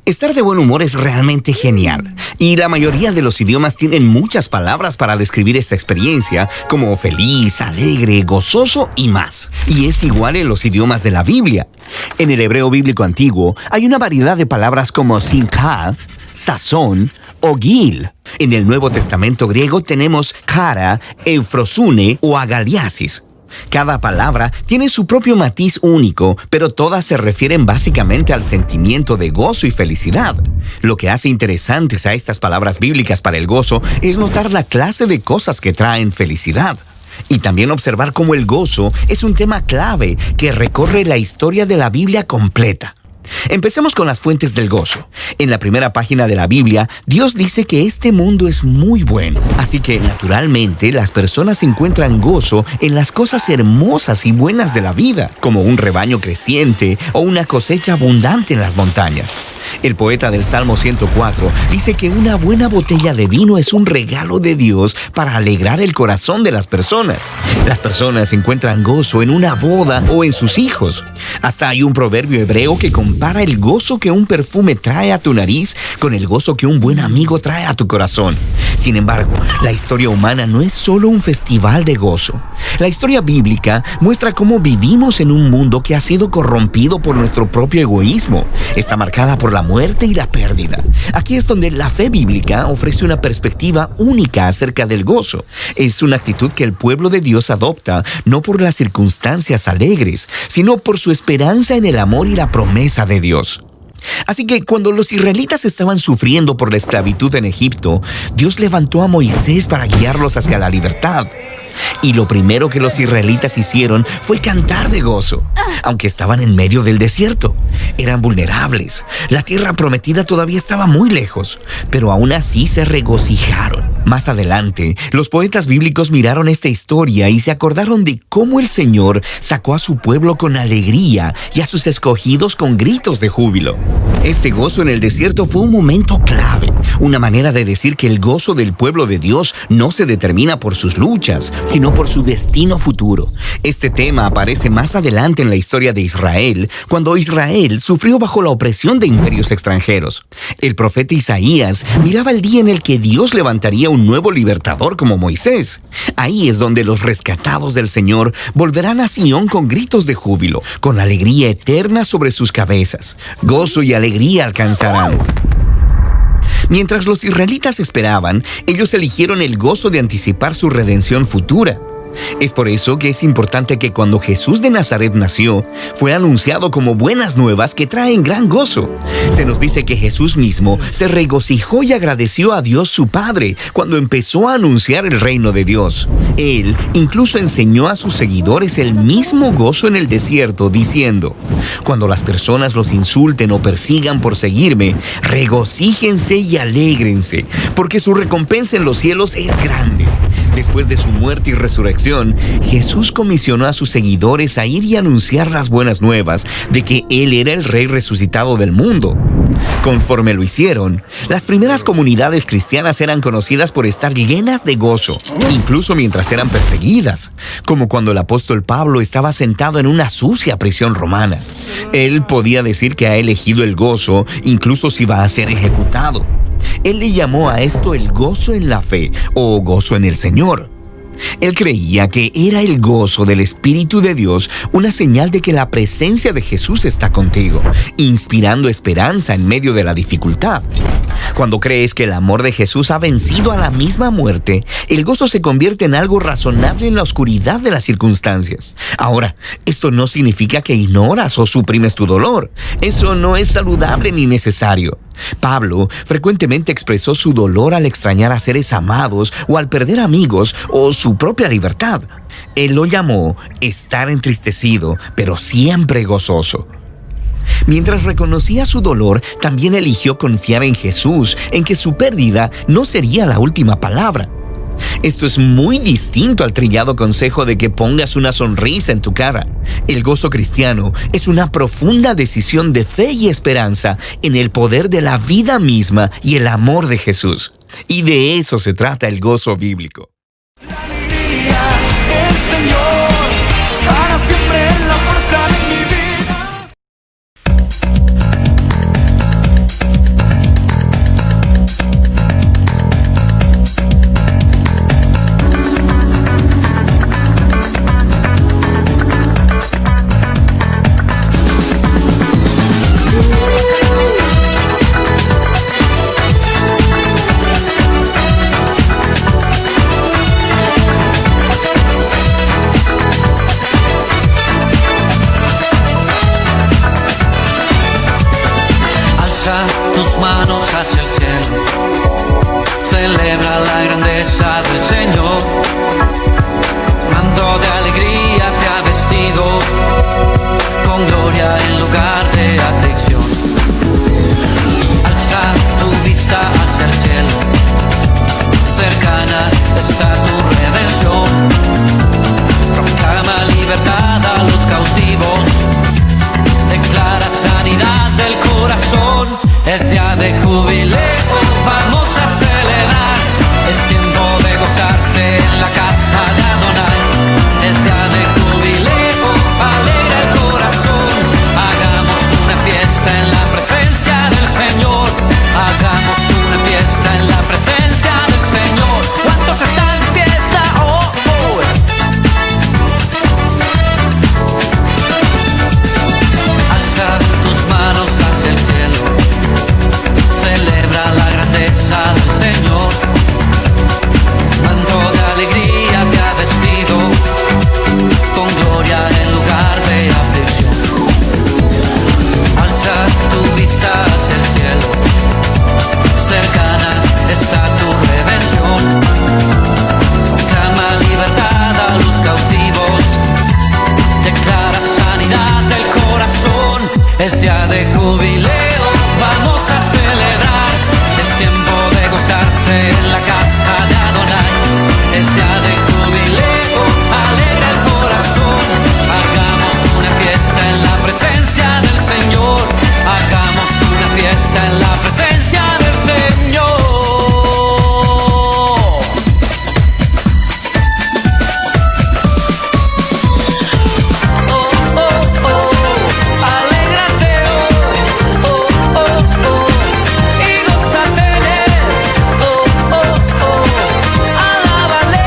Estar de buen humor es realmente genial, y la mayoría de los idiomas tienen muchas palabras para describir esta experiencia, como feliz, alegre, gozoso y más. Y es igual en los idiomas de la Biblia. En el hebreo bíblico antiguo hay una variedad de palabras como simcha, sazón o gil. En el Nuevo Testamento griego tenemos chara, eufrosune o agaliasis. Cada palabra tiene su propio matiz único, pero todas se refieren básicamente al sentimiento de gozo y felicidad. Lo que hace interesantes a estas palabras bíblicas para el gozo es notar la clase de cosas que traen felicidad. Y también observar cómo el gozo es un tema clave que recorre la historia de la Biblia completa. Empecemos con las fuentes del gozo. En la primera página de la Biblia, Dios dice que este mundo es muy bueno. Así que, naturalmente, las personas encuentran gozo en las cosas hermosas y buenas de la vida, como un rebaño creciente o una cosecha abundante en las montañas. El poeta del Salmo 104 dice que una buena botella de vino es un regalo de Dios para alegrar el corazón de las personas. Las personas encuentran gozo en una boda o en sus hijos. Hasta hay un proverbio hebreo que compara el gozo que un perfume trae a tu nariz con el gozo que un buen amigo trae a tu corazón. Sin embargo, la historia humana no es solo un festival de gozo. La historia bíblica muestra cómo vivimos en un mundo que ha sido corrompido por nuestro propio egoísmo. Está marcada por la muerte y la pérdida. Aquí es donde la fe bíblica ofrece una perspectiva única acerca del gozo. Es una actitud que el pueblo de Dios adopta, no por las circunstancias alegres, sino por su esperanza en el amor y la promesa de Dios. Así que cuando los israelitas estaban sufriendo por la esclavitud en Egipto, Dios levantó a Moisés para guiarlos hacia la libertad. Y lo primero que los israelitas hicieron fue cantar de gozo, aunque estaban en medio del desierto. Eran vulnerables. La tierra prometida todavía estaba muy lejos, pero aún así se regocijaron. Más adelante, los poetas bíblicos miraron esta historia y se acordaron de cómo el Señor sacó a su pueblo con alegría y a sus escogidos con gritos de júbilo. Este gozo en el desierto fue un momento clave, una manera de decir que el gozo del pueblo de Dios no se determina por sus luchas, sino por su destino futuro. Este tema aparece más adelante en la historia de Israel, cuando Israel sufrió bajo la opresión de imperios extranjeros. El profeta Isaías miraba el día en el que Dios levantaría un nuevo libertador como Moisés. Ahí es donde los rescatados del Señor volverán a Sión con gritos de júbilo, con alegría eterna sobre sus cabezas. Gozo y alegría alcanzarán. Mientras los israelitas esperaban, ellos eligieron el gozo de anticipar su redención futura. Es por eso que es importante que cuando Jesús de Nazaret nació, fue anunciado como buenas nuevas que traen gran gozo. Se nos dice que Jesús mismo se regocijó y agradeció a Dios su Padre cuando empezó a anunciar el reino de Dios. Él incluso enseñó a sus seguidores el mismo gozo en el desierto, diciendo: cuando las personas los insulten o persigan por seguirme, regocíjense y alégrense, porque su recompensa en los cielos es grande. Después de su muerte y resurrección, Jesús comisionó a sus seguidores a ir y anunciar las buenas nuevas de que Él era el Rey resucitado del mundo. Conforme lo hicieron, las primeras comunidades cristianas eran conocidas por estar llenas de gozo, incluso mientras eran perseguidas, como cuando el apóstol Pablo estaba sentado en una sucia prisión romana. Él podía decir que ha elegido el gozo, incluso si va a ser ejecutado. Él le llamó a esto el gozo en la fe o gozo en el Señor. Él creía que era el gozo del Espíritu de Dios una señal de que la presencia de Jesús está contigo, inspirando esperanza en medio de la dificultad. Cuando crees que el amor de Jesús ha vencido a la misma muerte, el gozo se convierte en algo razonable en la oscuridad de las circunstancias. Ahora, esto no significa que ignoras o suprimes tu dolor. Eso no es saludable ni necesario. Pablo frecuentemente expresó su dolor al extrañar a seres amados o al perder amigos o su propia libertad. Él lo llamó estar entristecido, pero siempre gozoso. Mientras reconocía su dolor, también eligió confiar en Jesús, en que su pérdida no sería la última palabra. Esto es muy distinto al trillado consejo de que pongas una sonrisa en tu cara. El gozo cristiano es una profunda decisión de fe y esperanza en el poder de la vida misma y el amor de Jesús. Y de eso se trata el gozo bíblico. La alegría del Señor, para siempre en la fuerza de mi vida. hacia el cielo. Celebra la grandeza del Señor. Manto de alegría te ha vestido, con gloria en lugar de aflicción. Alza tu vista hacia el cielo, cercana está tu redención. Proclama libertad a los cautivos, declara sanidad del corazón. Es día de jubileo, vamos a celebrar. Es tiempo de gozarse en la casa de Adonai. Es día de jubileo, alegra el corazón. Hagamos una fiesta en la presencia del Señor. Hagamos una fiesta en la presencia del Señor. ¿Cuántos están en fiesta? Oh, oh. Alza tus manos hacia el cielo, celebra la grandeza del Señor. Manto de alegría te ha vestido, con gloria en lugar de aflicción. Alza tu vista hacia el cielo, cercana está tu redención. Proclama libertad a los cautivos, declara sanidad del corazón. Es día de jubileo, vamos a celebrar. Es tiempo de gozarse en la casa de Adonai. Es día de jubileo, alegra el corazón. Hagamos una fiesta en la presencia del Señor. Hagamos una fiesta en la presencia del Señor. Oh, oh, oh, alégrate hoy. Oh, oh, oh, y gózate en él. Oh, oh, oh, alábale.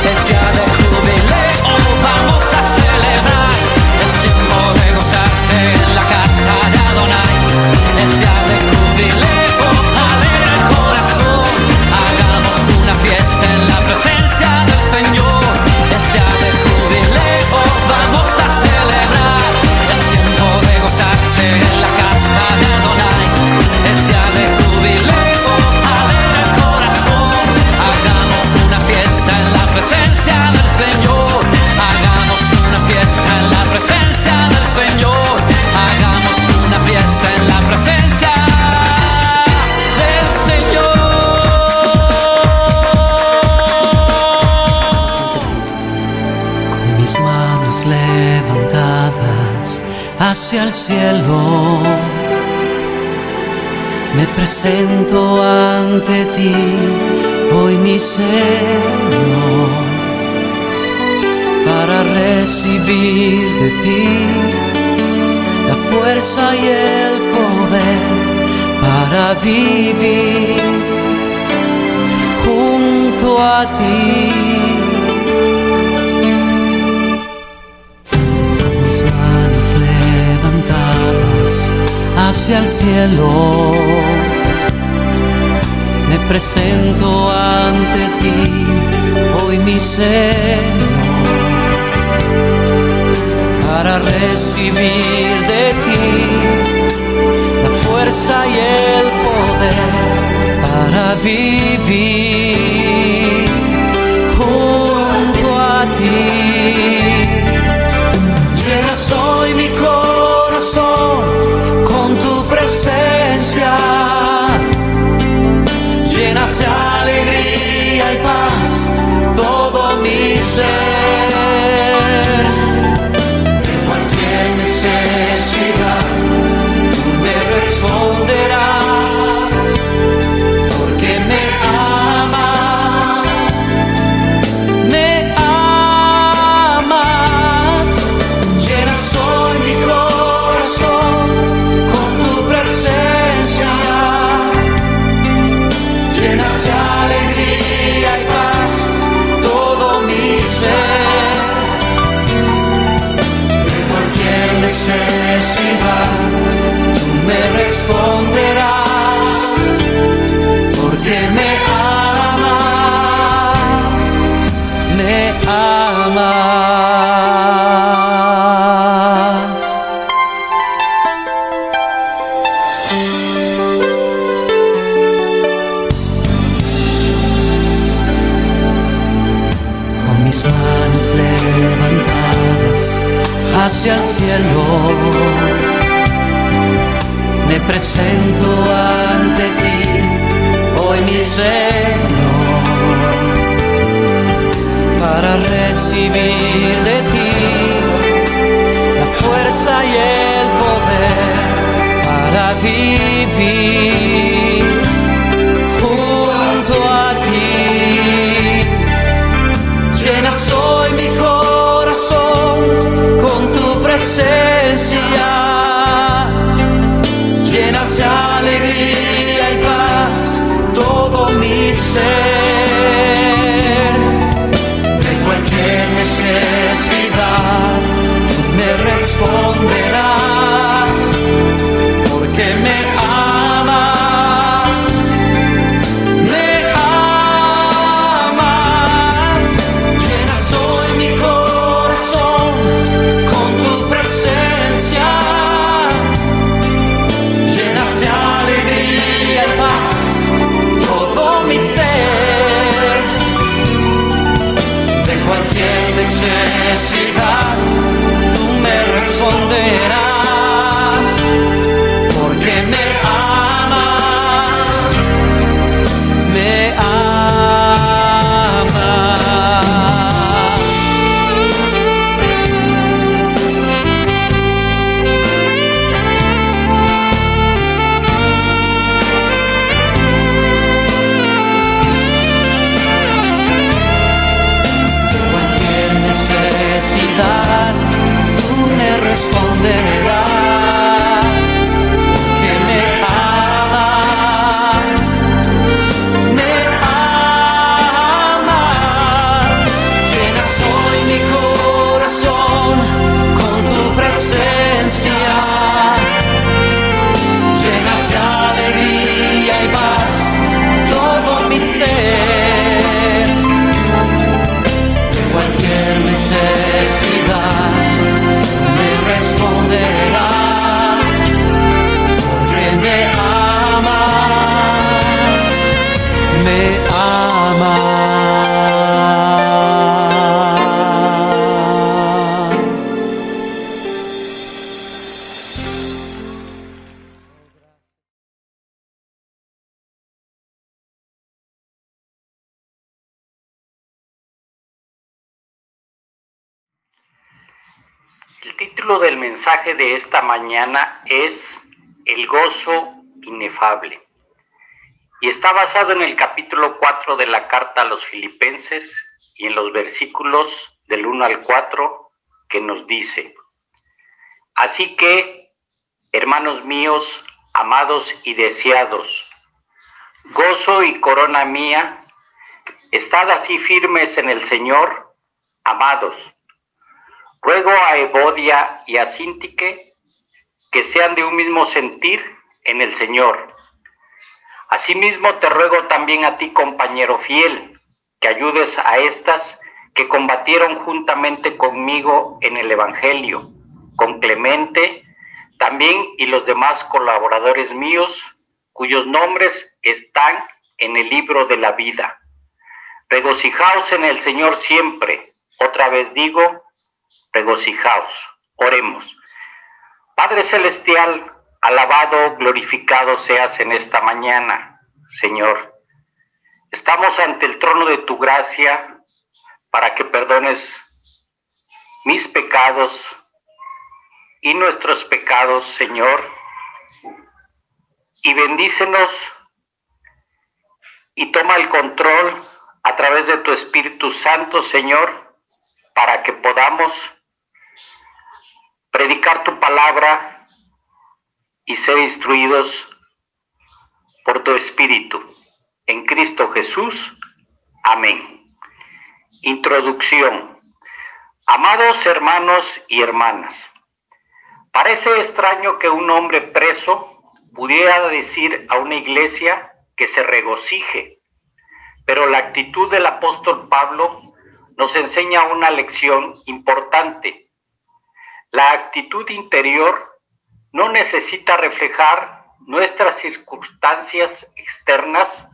Es día de jubileo, vamos a celebrar. Es tiempo de gozarse en la casa de Adonai. Es día de jubileo, alegra el corazón. Hagamos una fiesta en la presencia del Señor. Es día de jubileo, vamos a celebrar. Es tiempo de gozarse en la casa de Adonai. Es día de jubileo, alegra el corazón. Hagamos una fiesta en la presencia del Señor. Hagamos una fiesta en la presencia del Señor. Hagamos una fiesta en la presencia del Señor. Con mis manos levantadas hacia el cielo, me presento ante ti, hoy mi Señor, para recibir de ti la fuerza y el poder para vivir junto a ti. Con mis manos levantadas hacia el cielo, me presento ante ti, hoy mi Señor, para recibir de ti la fuerza y el poder para vivir junto a ti. Llenas hoy mi corazón con tu presencia, llenas de alegría y paz todo mi ser. De cualquier necesidad tú me responderás, porque me cielo, me presento ante ti, hoy mi Señor, para recibir de ti la fuerza y el poder para vivir junto a ti. Llenas hoy mi corazón con tu presencia, llenas de alegría y paz todo mi ser. De cualquier necesidad tú me responderás, porque me amas, me amas. Llenas hoy mi corazón con tu presencia, llenas de alegría y paz todo mi ser. De cualquier necesidad tú me responderás, porque me amas, me amas. Cualquier necesidad tú me responderás, que me amas, me amas. Llenas hoy mi corazón con tu presencia, llenas de alegría y paz todo mi ser. De cualquier necesidad me responderás, porque me amas, me amas. El título del mensaje de esta mañana es El gozo inefable y está basado en el capítulo 4 de la carta a los Filipenses y en los versículos del 1 al 4 que nos dice: Así que, hermanos míos, amados y deseados, gozo y corona mía, estad así firmes en el Señor, amados. Ruego a Evodia y a Síntique que sean de un mismo sentir en el Señor. Asimismo te ruego también a ti, compañero fiel, que ayudes a estas que combatieron juntamente conmigo en el Evangelio, con Clemente también y los demás colaboradores míos, cuyos nombres están en el libro de la vida. Regocijaos en el Señor siempre. Otra vez digo, regocijaos. Oremos. Padre celestial, alabado, glorificado seas en esta mañana, Señor. Estamos ante el trono de tu gracia para que perdones mis pecados y nuestros pecados, Señor, y bendícenos y toma el control a través de tu Espíritu Santo, Señor, para que podamos predicar tu palabra y ser instruidos por tu Espíritu. En Cristo Jesús. Amén. Introducción. Amados hermanos y hermanas, parece extraño que un hombre preso pudiera decir a una iglesia que se regocije, pero la actitud del apóstol Pablo nos enseña una lección importante. La actitud interior no necesita reflejar nuestras circunstancias externas.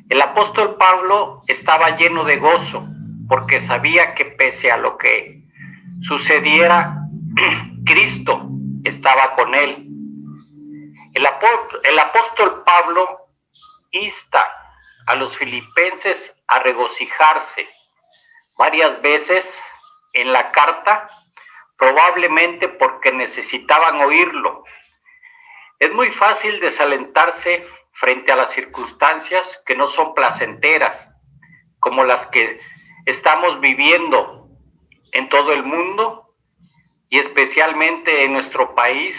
El apóstol Pablo estaba lleno de gozo porque sabía que pese a lo que sucediera, Cristo estaba con él. El apóstol Pablo insta a los filipenses a regocijarse varias veces en la carta, probablemente porque necesitaban oírlo. Es muy fácil desalentarse frente a las circunstancias que no son placenteras, como las que estamos viviendo en todo el mundo y especialmente en nuestro país,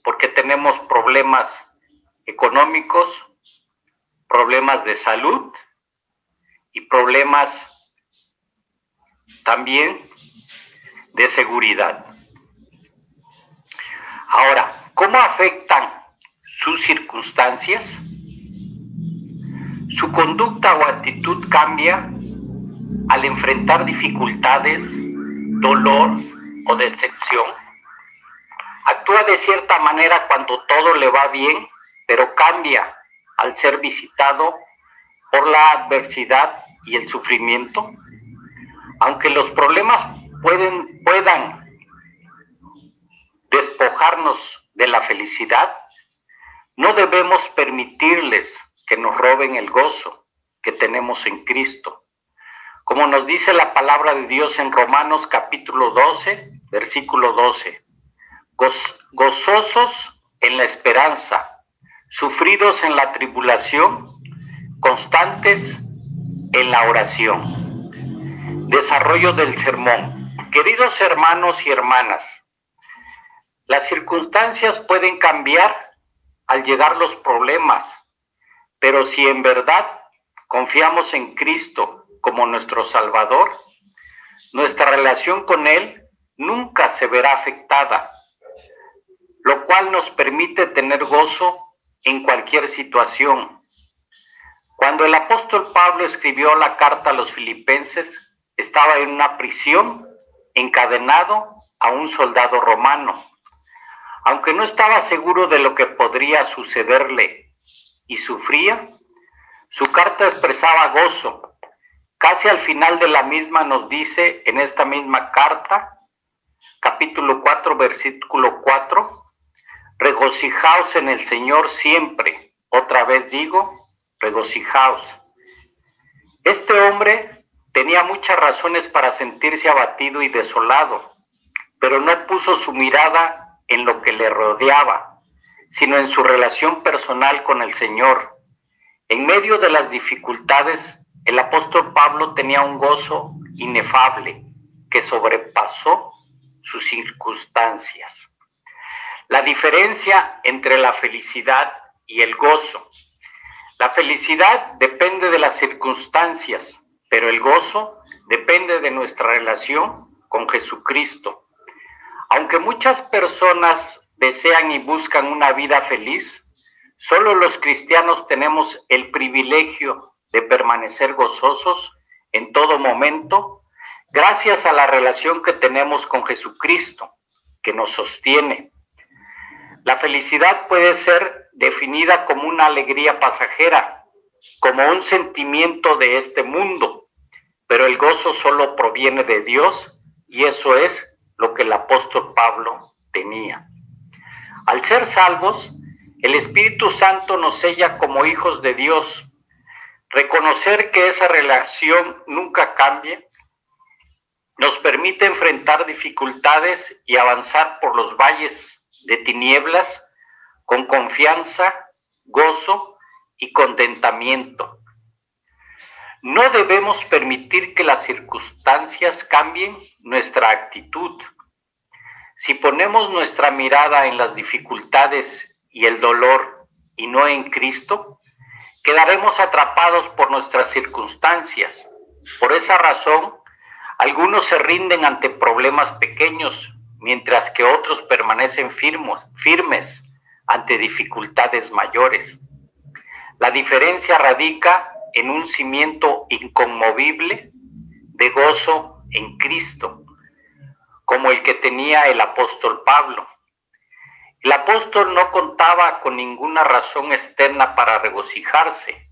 porque tenemos problemas económicos, problemas de salud y problemas también de seguridad. Ahora, ¿cómo afectan sus circunstancias? Su conducta o actitud cambia al enfrentar dificultades, dolor o decepción. Actúa de cierta manera cuando todo le va bien, pero cambia al ser visitado por la adversidad y el sufrimiento. Aunque los problemas puedan despojarnos de la felicidad, no debemos permitirles que nos roben el gozo que tenemos en Cristo. Como nos dice la palabra de Dios en Romanos capítulo 12, versículo 12. Gozosos en la esperanza, sufridos en la tribulación, constantes en la oración. Desarrollo del sermón. Queridos hermanos y hermanas, las circunstancias pueden cambiar al llegar los problemas, pero si en verdad confiamos en Cristo como nuestro Salvador, nuestra relación con Él nunca se verá afectada, lo cual nos permite tener gozo en cualquier situación. Cuando el apóstol Pablo escribió la carta a los filipenses, estaba en una prisión, encadenado a un soldado romano. Aunque no estaba seguro de lo que podría sucederle y sufría, su carta expresaba gozo. Casi al final de la misma nos dice en esta misma carta, capítulo 4, versículo 4, regocijaos en el Señor siempre. Otra vez digo, regocijaos. Este hombre tenía muchas razones para sentirse abatido y desolado, pero no puso su mirada en lo que le rodeaba, sino en su relación personal con el Señor. En medio de las dificultades, el apóstol Pablo tenía un gozo inefable que sobrepasó sus circunstancias. La diferencia entre la felicidad y el gozo. La felicidad depende de las circunstancias, pero el gozo depende de nuestra relación con Jesucristo. Aunque muchas personas desean y buscan una vida feliz, solo los cristianos tenemos el privilegio de permanecer gozosos en todo momento, gracias a la relación que tenemos con Jesucristo, que nos sostiene. La felicidad puede ser definida como una alegría pasajera, como un sentimiento de este mundo, pero el gozo solo proviene de Dios y eso es lo que el apóstol Pablo tenía. Al ser salvos, el Espíritu Santo nos sella como hijos de Dios. Reconocer que esa relación nunca cambia nos permite enfrentar dificultades y avanzar por los valles de tinieblas con confianza, gozo y contentamiento. No debemos permitir que las circunstancias cambien nuestra actitud. Si ponemos nuestra mirada en las dificultades y el dolor y no en Cristo, quedaremos atrapados por nuestras circunstancias. Por esa razón, algunos se rinden ante problemas pequeños, mientras que otros permanecen firmes ante dificultades mayores. La diferencia radica en un cimiento inconmovible de gozo en Cristo, como el que tenía el apóstol Pablo. El apóstol no contaba con ninguna razón externa para regocijarse.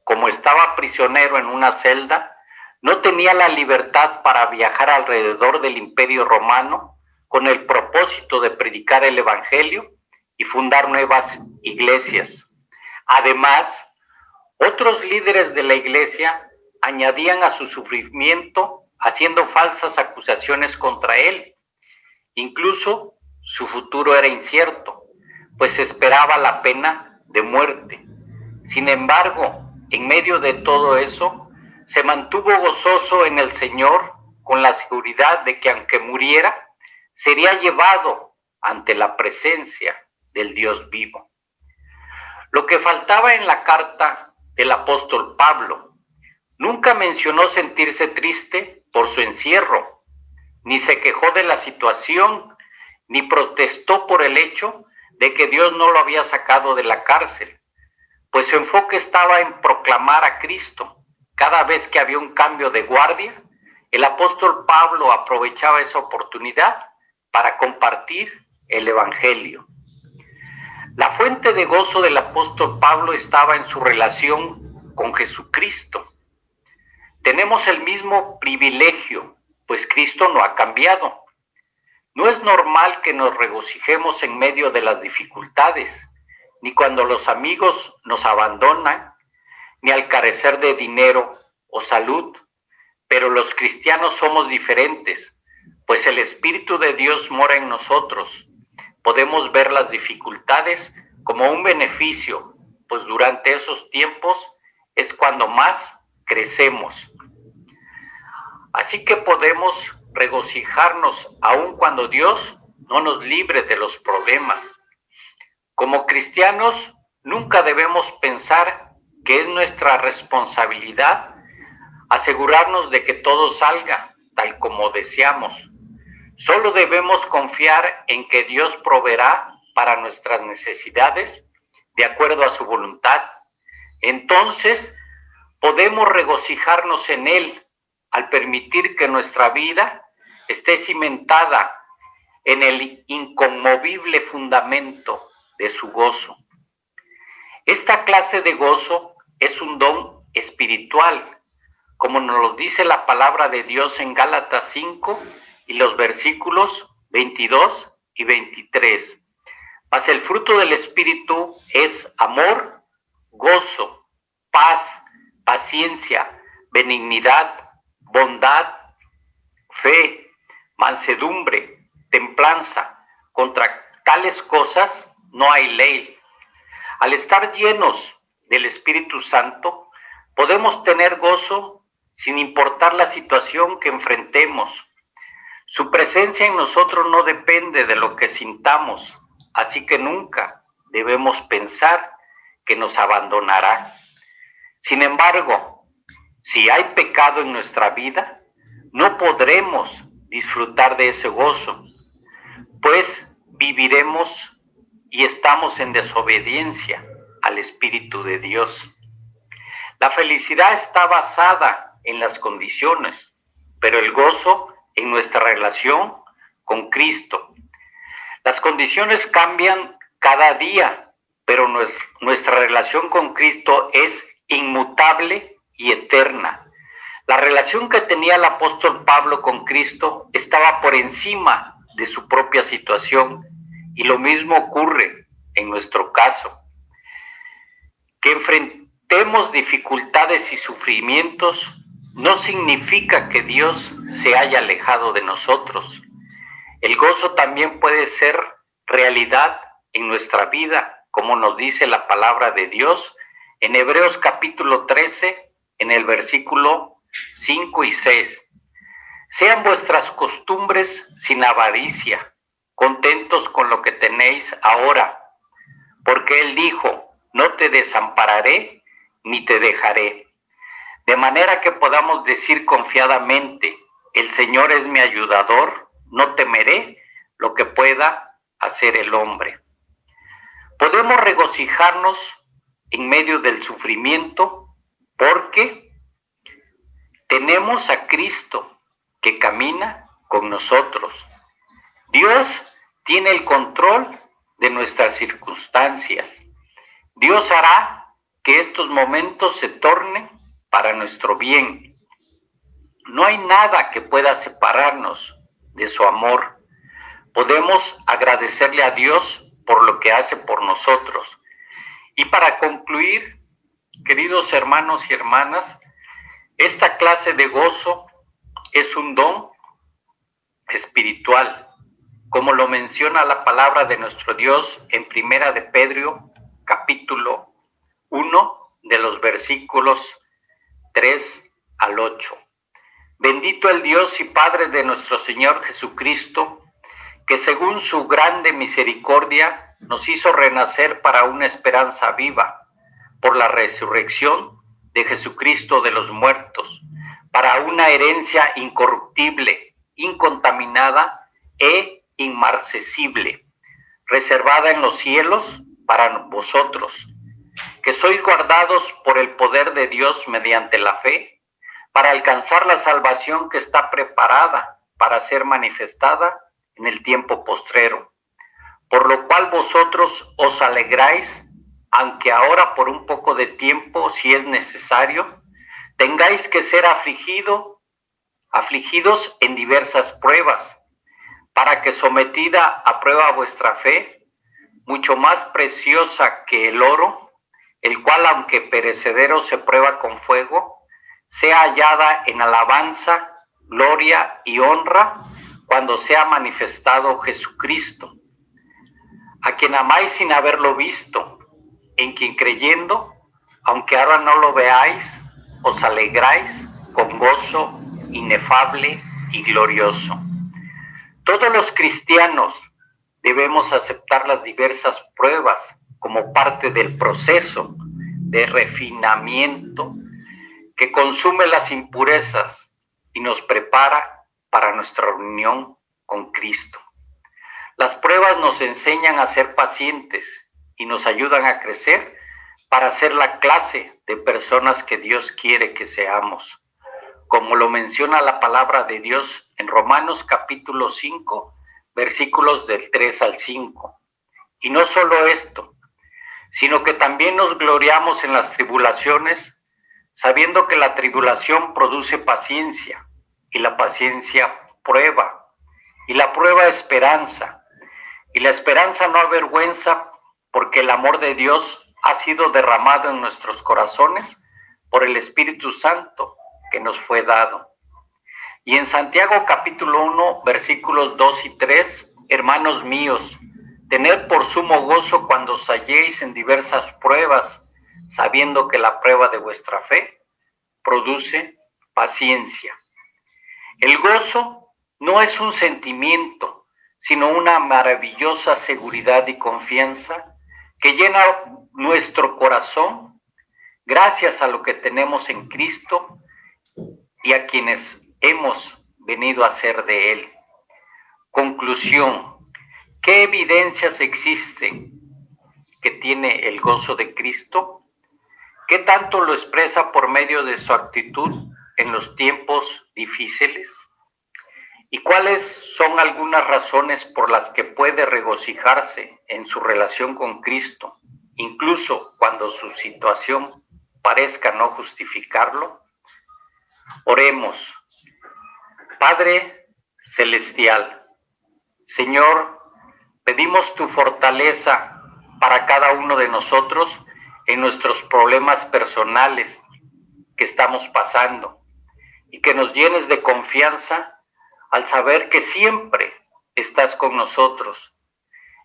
Como estaba prisionero en una celda, no tenía la libertad para viajar alrededor del Imperio Romano con el propósito de predicar el Evangelio y fundar nuevas iglesias. Además, otros líderes de la iglesia añadían a su sufrimiento haciendo falsas acusaciones contra él. Incluso su futuro era incierto, pues esperaba la pena de muerte. Sin embargo, en medio de todo eso, se mantuvo gozoso en el Señor con la seguridad de que aunque muriera, sería llevado ante la presencia del Dios vivo. Lo que faltaba en la carta del apóstol Pablo, nunca mencionó sentirse triste por su encierro, ni se quejó de la situación, ni protestó por el hecho de que Dios no lo había sacado de la cárcel, pues su enfoque estaba en proclamar a Cristo. Cada vez que había un cambio de guardia, el apóstol Pablo aprovechaba esa oportunidad para compartir el Evangelio. La fuente de gozo del apóstol Pablo estaba en su relación con Jesucristo. Tenemos el mismo privilegio, pues Cristo no ha cambiado. No es normal que nos regocijemos en medio de las dificultades, ni cuando los amigos nos abandonan, ni al carecer de dinero o salud. Pero los cristianos somos diferentes, pues el Espíritu de Dios mora en nosotros. Podemos ver las dificultades como un beneficio, pues durante esos tiempos es cuando más crecemos. Así que podemos regocijarnos aun cuando Dios no nos libre de los problemas. Como cristianos, nunca debemos pensar que es nuestra responsabilidad asegurarnos de que todo salga tal como deseamos. Solo debemos confiar en que Dios proveerá para nuestras necesidades de acuerdo a su voluntad. Entonces, podemos regocijarnos en Él al permitir que nuestra vida esté cimentada en el inconmovible fundamento de su gozo. Esta clase de gozo es un don espiritual, como nos lo dice la palabra de Dios en Gálatas 5 y los versículos 22 y 23. Mas el fruto del Espíritu es amor, gozo, paz, paciencia, benignidad, bondad, fe, mansedumbre, templanza. Contra tales cosas no hay ley. Al estar llenos del Espíritu Santo, podemos tener gozo sin importar la situación que enfrentemos. Su presencia en nosotros no depende de lo que sintamos, así que nunca debemos pensar que nos abandonará. Sin embargo, si hay pecado en nuestra vida, no podremos disfrutar de ese gozo, pues viviremos y estamos en desobediencia al Espíritu de Dios. La felicidad está basada en las condiciones, pero el gozo en nuestra relación con Cristo. Las condiciones cambian cada día, pero nuestra relación con Cristo es inmutable y eterna. La relación que tenía el apóstol Pablo con Cristo estaba por encima de su propia situación, y lo mismo ocurre en nuestro caso. Que enfrentemos dificultades y sufrimientos no significa que Dios se haya alejado de nosotros. El gozo también puede ser realidad en nuestra vida, como nos dice la palabra de Dios en Hebreos capítulo 13, en el versículo 5 y 6. Sean vuestras costumbres sin avaricia, contentos con lo que tenéis ahora, porque Él dijo, no te desampararé ni te dejaré. De manera que podamos decir confiadamente, el Señor es mi ayudador, no temeré lo que pueda hacer el hombre. Podemos regocijarnos en medio del sufrimiento porque tenemos a Cristo que camina con nosotros. Dios tiene el control de nuestras circunstancias. Dios hará que estos momentos se tornen para nuestro bien. No hay nada que pueda separarnos de su amor, podemos agradecerle a Dios por lo que hace por nosotros. Y para concluir, queridos hermanos y hermanas, esta clase de gozo es un don espiritual, como lo menciona la palabra de nuestro Dios en Primera de Pedro, capítulo 1, de los versículos 3 al 8. Bendito el Dios y Padre de nuestro Señor Jesucristo, que según su grande misericordia nos hizo renacer para una esperanza viva, por la resurrección de Jesucristo de los muertos, para una herencia incorruptible, incontaminada e inmarcesible, reservada en los cielos para vosotros, que sois guardados por el poder de Dios mediante la fe, para alcanzar la salvación que está preparada para ser manifestada en el tiempo postrero, por lo cual vosotros os alegráis, aunque ahora por un poco de tiempo, si es necesario, tengáis que ser afligidos en diversas pruebas, para que sometida a prueba vuestra fe, mucho más preciosa que el oro, el cual aunque perecedero se prueba con fuego, sea hallada en alabanza, gloria y honra cuando sea manifestado Jesucristo, a quien amáis sin haberlo visto, en quien creyendo, aunque ahora no lo veáis, os alegráis con gozo inefable y glorioso. Todos los cristianos debemos aceptar las diversas pruebas como parte del proceso de refinamiento que consume las impurezas y nos prepara para nuestra unión con Cristo. Las pruebas nos enseñan a ser pacientes y nos ayudan a crecer para ser la clase de personas que Dios quiere que seamos, como lo menciona la palabra de Dios en Romanos capítulo 5, versículos del 3 al 5. Y no solo esto, sino que también nos gloriamos en las tribulaciones, sabiendo que la tribulación produce paciencia, y la paciencia prueba, y la prueba esperanza, y la esperanza no avergüenza, porque el amor de Dios ha sido derramado en nuestros corazones por el Espíritu Santo que nos fue dado. Y en Santiago capítulo 1, versículos 2 y 3, hermanos míos, tened por sumo gozo cuando os halléis en diversas pruebas, sabiendo que la prueba de vuestra fe produce paciencia. El gozo no es un sentimiento, sino una maravillosa seguridad y confianza que llena nuestro corazón gracias a lo que tenemos en Cristo y a quienes hemos venido a ser de Él. Conclusión: ¿qué evidencias existen que tiene el gozo de Cristo? ¿Qué tanto lo expresa por medio de su actitud en los tiempos difíciles? ¿Y cuáles son algunas razones por las que puede regocijarse en su relación con Cristo, incluso cuando su situación parezca no justificarlo? Oremos. Padre Celestial, Señor, pedimos tu fortaleza para cada uno de nosotros en nuestros problemas personales que estamos pasando y que nos llenes de confianza al saber que siempre estás con nosotros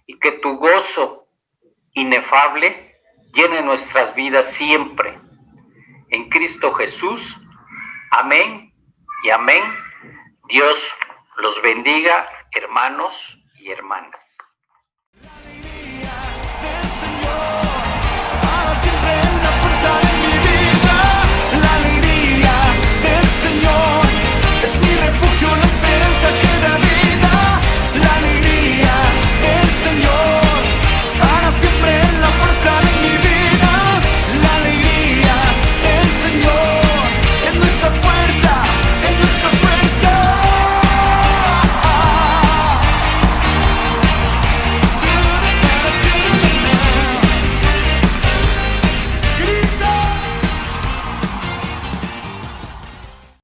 y que tu gozo inefable llene nuestras vidas siempre. En Cristo Jesús, amén y amén. Dios los bendiga, hermanos y hermanas.